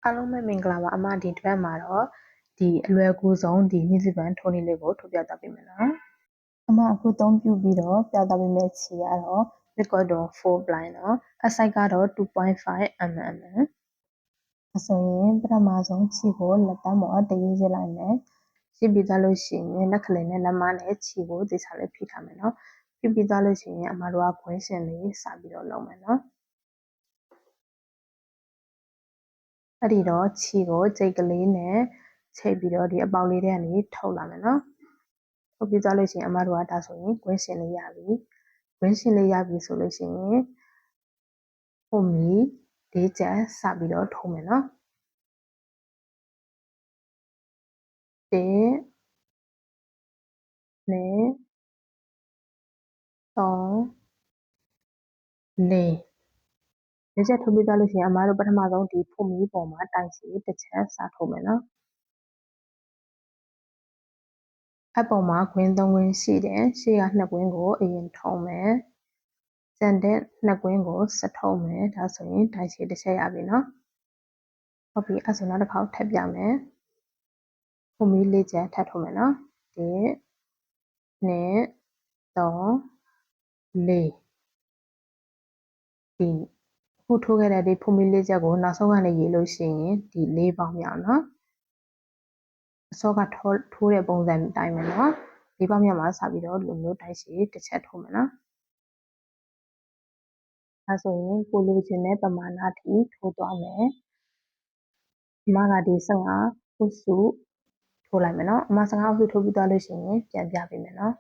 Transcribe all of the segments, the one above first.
အားလုံးပဲမင်္ဂလာပါအမဒီတစ်ပတ်မှာတော့ဒီအလွယ်ကူဆုံးဒီမြစ်စီပန်ထုံးနည်းလေးကိုထုတ်ပြသွားပေးမယ်နော်အမအခုသုံးပြုပြီးတော့ပြသွားပေးမယ့်ခြေကတော့ Ricordon 4 ply နော်အစိုက်ကတော့ 2.5 mm အဆိုရင်ပထမဆုံးခြေကိုလက်တန်းပေါ်တရေးရလိုက်မယ်ရစ်ပြီးသွားလို့ရှိရင်လက်ကလေးနဲ့လက်မနဲ့ခြေကိုသေချာလေးဖိထားမယ်နော်ဖိပြီးသွားလို့ရှိရင်အမတို့ကခွင်းရှင်လေးစပြီးတော့လုပ်မယ်နော်အဲ့ဒီတော့ခြေကိုကြိတ်ကလေးနဲ့ချိတ်ပြီးတော့ဒီအပေါက်လေးတွေကနေထုတ်လာမယ်နော်ထုတ်ပြီးသွားလို့ရှိရင်အမတို့ကဒါဆိုရင်ကွင်းရှင်လေးရပြီကွင်းရှင်လေးရပြီဆိုလို့ရှိရင်ဖုန်မီ၄ချက်စပြီးတော့ထုံးမယ်နော်1 2 3 4 ၄ချက်ထုံးပြီးသွားလို့ရှိရင်အမတို့ပထမဆုံးဒီဖုန်မီပေါ်မှာတိုင်စီတစ်ချက်စထုံးမယ်နော်အပေါ်မှာခွင်း3ခွင်းရှိတယ်ရှေ့က2ခွင်းကိုအရင်ထုံးမယ်ကျန်တဲ့2ကွင်းကိုစထုံးမယ်ဒါဆိုရင်တိုင်ရှည်တစ်ချက်ရပြီနော်ဟုတ်ပြီအဲ့ဆိုနောက်တစ်ခေါက်ထပ်ပြမယ်ဖုန်မီ၄ချက်ထပ်ထုံးမယ်နော်1 2 3 4ဒီအခုထိုးခဲ့တဲ့ဒီဖုန်မီ၄ချက်ကိုနောက်ဆုံးကနေရေးလို့ရှိရင်ဒီ၄ပေါင်းမြောက်နော်အစောကထိုးတဲ့ပုံစံအတိုင်းပဲနော်၄ပေါင်းမြောက်မှာစပြီးတော့လူမျိုးတိုင်ရှည်တစ်ချက်ထိုးမယ်နော်ဒါဆိုရင်ကိုလိုချင်တဲ့ပမာဏထိထိုးသွားမယ်အမကဒီ15အုပ်စုထိုးလိုက်မယ်နော်အမ15အုပ်စုထိုးပြီးသွားလို့ရှိရင်ပြန်ပြပေးမယ်နော်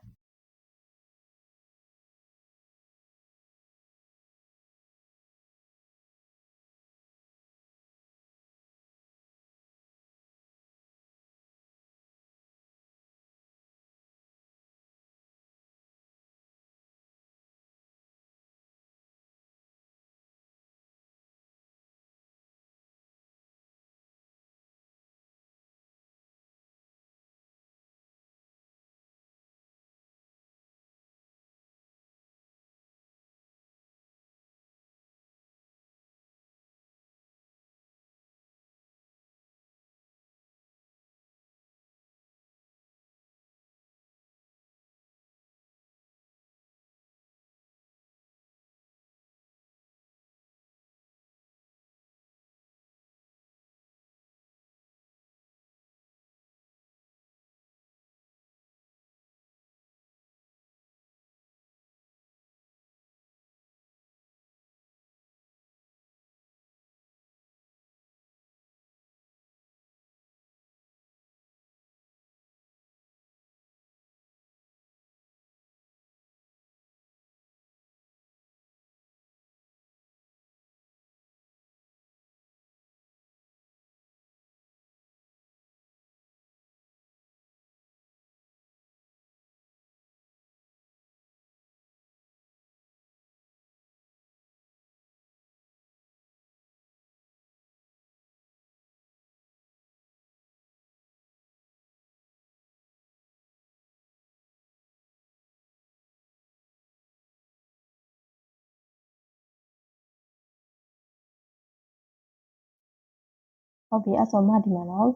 ဟုတ်ပြီအဲ့ဆိုမှဒီမှာတော့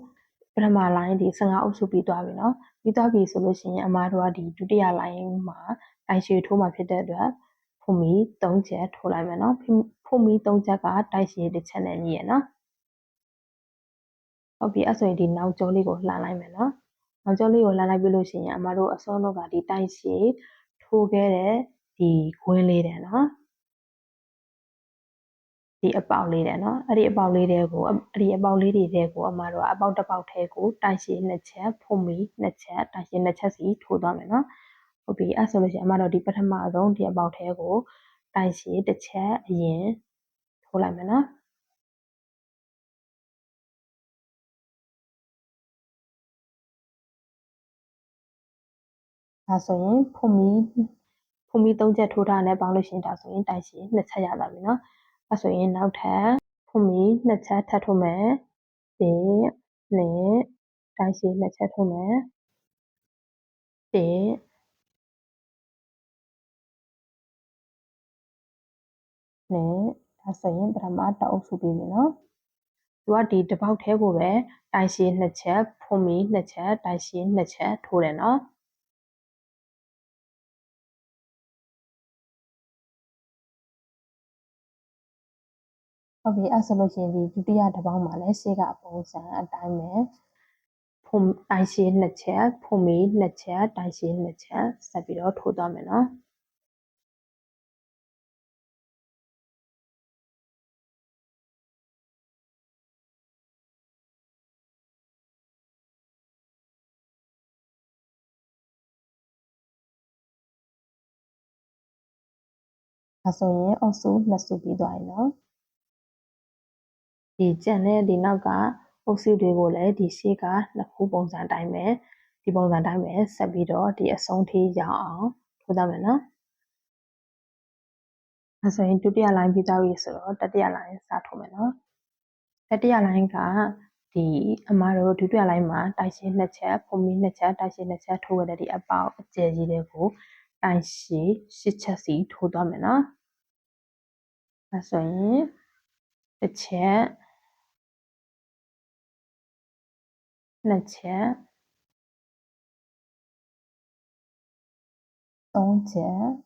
ပထမ line ဒီ15အုပ်စုပြီးသွားပြီเนาะပြီးသွားပြီဆိုလို့ရှိရင်အမတို့ကဒီဒုတိယ line မှာတိုင်ရှည်ထိုးမှာဖြစ်တဲ့အတွက်ဖုန်မီ3ချက်ထိုးလိုက်မယ်เนาะဖုန်မီ3ချက်ကတိုင်ရှည်တစ်ချက်နဲ့ညီရယ်เนาะဟုတ်ပြီအဲ့ဆိုရင်ဒီနောက်ကျောလေးကိုလှန်လိုက်မယ်เนาะနောက်ကျောလေးကိုလှန်လိုက်ပြီးလို့ရှိရင်အမတို့အစောတော့ကဒီတိုင်ရှည်ထိုးခဲ့တဲ့ဒီခွင်းလေးတဲ့เนาะဒီအပေါက်လေးတဲ့နော်အဲ့ဒီအပေါက်လေးတွေကိုအဲ့ဒီအပေါက်လေးတွေကိုအမတို့ကအပေါက်တစ်ပေါက်ထဲကိုတိုင်ရှည်2ချက်ဖုံးမီ2ချက်တိုင်ရှည်2ချက်စီထိုးသွားမယ်နော်ဟုတ်ပြီအဲ့ဆိုလို့ရှိရင်အမတို့ဒီပထမဆုံးဒီအပေါက်ထဲကိုတိုင်ရှည်1ချက်အရင်ထိုးလိုက်မယ်နော်ဒါဆိုရင်ဖုံးမီ3ချက်ထိုးထားတဲ့ပေါင်းလို့ရှိရင်ဒါဆိုရင်တိုင်ရှည်2ချက်ရသွားပြီနော်အဲ့ဆိုရင်နောက်ထပ်ဖုံးမီ2ချက်ထပ်ထိုးမယ်1 2တိုင်ရှည်2ချက်ထိုးမယ်1 2ဒါဆိုရင်ပထမတစ်အုပ်စုပြီးပြီနော် သူကဒီတစ်ပေါက်ထဲကိုပဲတိုင်ရှည်2ချက်ဖွင့်မီ2ချက်တိုင်ရှည်2ချက်ထိုးတယ်နော်ဟုတ်ပြီအဲ့ဆိုလို့ရှိရင်ဒီဒုတိယတစ်ပေါက်မှာလည်းရှေ့ကပုံစံအတိုင်းပဲဖွင့်တိုင်ရှည်2ချက်ဖွင့်မီ2ချက်တိုင်ရှည်2ချက်ဆက်ပြီးတော့ထိုးသွားမယ်နော်ဒါဆိုရင်အုပ်စု2စုပြီးသွားပြီနော်ဒီကျန်တဲ့ဒီနောက်ကအုပ်စုတွေကိုလည်းဒီရှေ့ကနှစ်ခုပုံစံတိုင်းပဲဒီပုံစံတိုင်းပဲဆက်ပြီးတော့ဒီအဆုံးထိရအောင်ထိုးသွားမယ်နော်အဲဆိုရင်ဒုတိယလိုင်းပြီးသွားပြီဆိုတော့တတိယလိုင်းစထိုးမယ်နော်တတိယလိုင်းကဒီအမတို့ဒုတိယလိုင်းမှာတိုင်ရှည်2ချက်ဖွင့်မီ2ချက်တိုင်ရှည်2ချက်ထိုးခဲ့တဲ့ဒီအပေါက်အကျယ်ကြီးတွေကိုတိုင်ရှည်8ချက်စီထိုးသွားမယ်နော်အဲဆိုရင်တစ်ချက်2ချက်3ချက်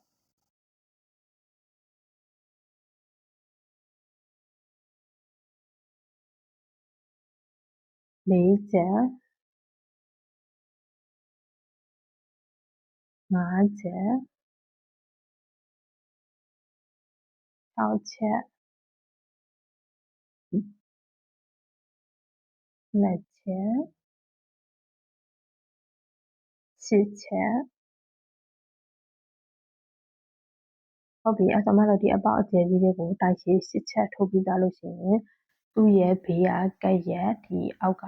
4ချက်5ချက်6ချက်2ချက်8ချက်ဟုတ်ပြီအဲ့တော့မှတော့ဒီအပေါက်အကျယ်ကြီးတွေကိုတိုင်ရှည်8ချက်ထိုးပြီးသားလို့ရှိရင်သူ့ရဲ့ဘေးကကက်ရက်ဒီအောက်က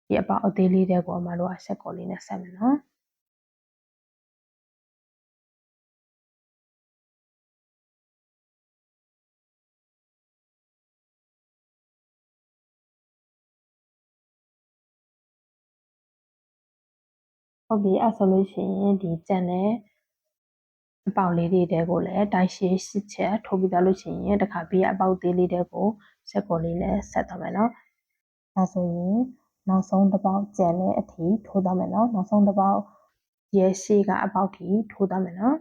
ဒီအပေါက်အသေးလေးတွေကိုအမတို့ကဆက်ကော်လေးနဲ့ဆက်မယ်နော်ဟုတ်ပြီအဲ့ဆိုလို့ရှိရင်ဒီကျန်တဲ့အပေါက်လေးတွေကိုလည်းတိုင်ရှည်8ချက်ထိုးပြီးသားလို့ရှိရင်တခါဘေးကအပေါက်သေးလေးတွေကိုဆက်ကော်လေးနဲ့ဆက်သွားမယ်နော်ဒါဆိုရင်နောက်ဆုံးတစ်ပေါက်ကျန်တဲ့အထိထိုးသွားမယ်နော်နောက်ဆုံးတစ်ပေါက်ရဲ့ရှေ့ကအပေါက်ထိထိုးသွားမယ်နော်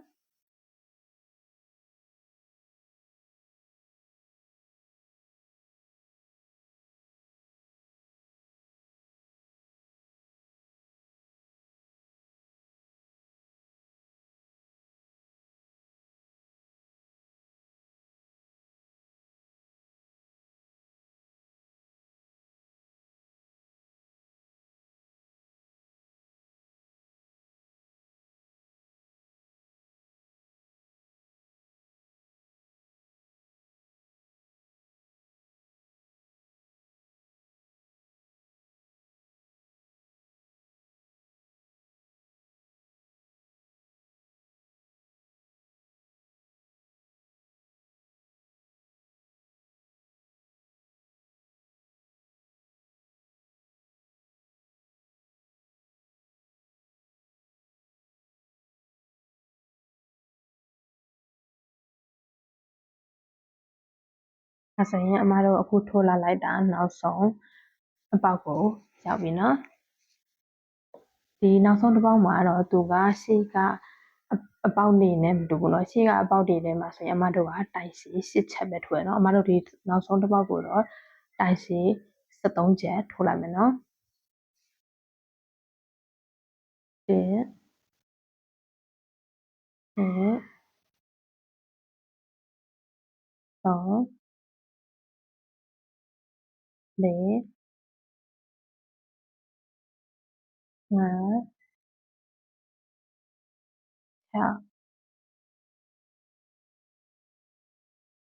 အဲဆိုရင်အမတို့အခုထိုးလာလိုက်တာနောက်ဆုံးအပေါက်ကိုရောက်ပြီနော်ဒီနောက်ဆုံးတစ်ပေါက်မှာတော့သူကရှေ့ကအပေါက်နေနဲ့မတူဘူးเนาะရှေ့ကအပေါက်တွေထဲမှာဆိုရင်အမတို့ကတိုင်ရှည်8ချက်ပဲထိုးရเนาะအမတို့ဒီနောက်ဆုံးတစ်ပေါက်ကိုတော့တိုင်ရှည်13ချက်ထိုးလိုက်မယ်เนาะ1 2 3 4 5 6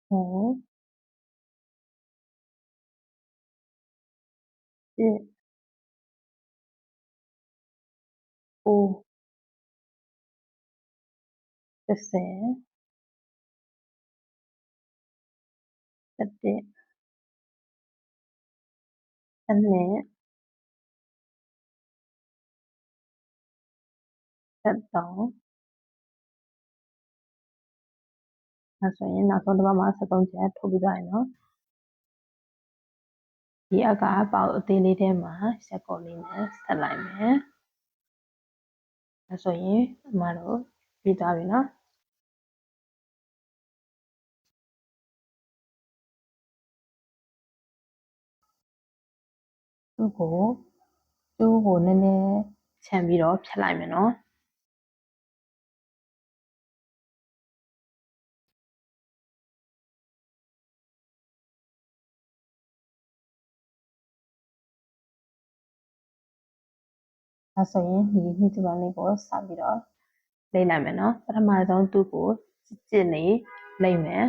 9 10 9 10 11 12 13အဲဆိုရင်နောက်ဆုံးတစ်ပေါက်မှာ13ချက်ထိုးပြီးသွားရင်เนาะ ဒီအကပေါက်အသေးလေးထဲမှာရက်ကော်လေးနဲ့ဆက်လိုက်မယ်ဒါဆိုရင်အမတို့ပြီးသွားပြီနော်သူ့ကိုကျိုးကိုနည်းနည်းခြံပြီးတော့ဖြတ်လိုက်မယ်နော်ဒါဆိုရင်ဒီနေ့ဒီပိုင်းလေးကိုစပြီးတော့လိမ့်လိုက်မယ်နော်ပထမဆုံးသူ့ကိုကြစ်နေလိမ့်မယ်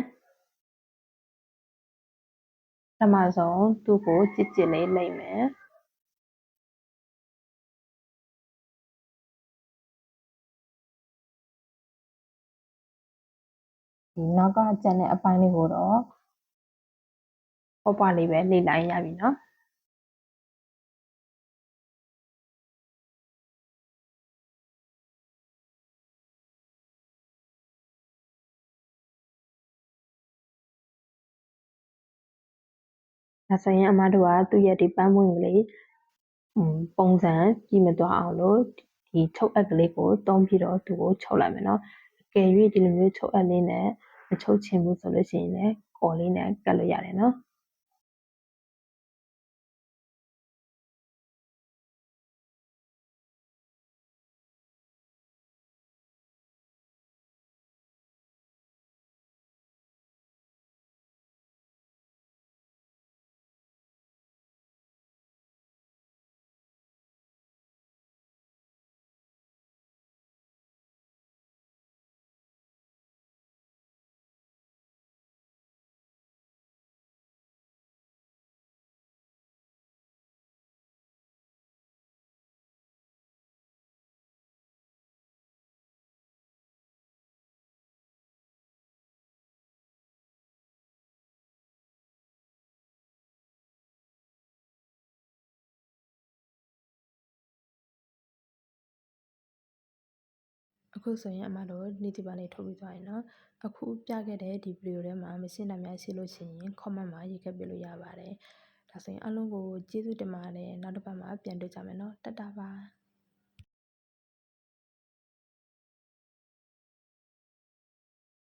ပထမဆုံးသူ့ကိုကြစ်လေးလိမ့်မယ်ဒီနောက်ကကျန်တဲ့အပိုင်းလေးကိုတော့ပေါ့လေးပဲလိမ့်လိုက်ရပြီနော်ဒါဆိုရင်အမတို့ကသူ့ရဲ့ဒီပန်းပွင့်ကလေးပုံစံကြည့်မသွားအောင်လို့ဒီချုပ်အပ်ကလေးကိုသုံးပြီးတော့သူ့ကိုချုပ်လိုက်မယ်နော်အကယ်၍ဒီလိုမျိုးချုပ်အပ်လေးနဲ့မချုပ်ချင်ဘူးဆိုလို့ရှိရင်လည်းကော်လေးနဲ့ကတ်လို့ရတယ်နော်အခုဆိုရင်အမတို့နေ့ဒီပိုင်းလေးထုတ်ပြီးသွားရင်နော်အခုပြခဲ့တဲ့ဒီဗီဒီယိုထဲမှာမရှင်းတာများရှိလို့ရှိရင် comment မှာရေးခဲ့ပေးလို့ရပါတယ်ဒါဆိုရင်အားလုံးကိုကျေးဇူးတင်ပါတယ်နောက်တစ်ပတ်မှာပြန်တွေ့ကြမယ်နော်တတ်တာပါ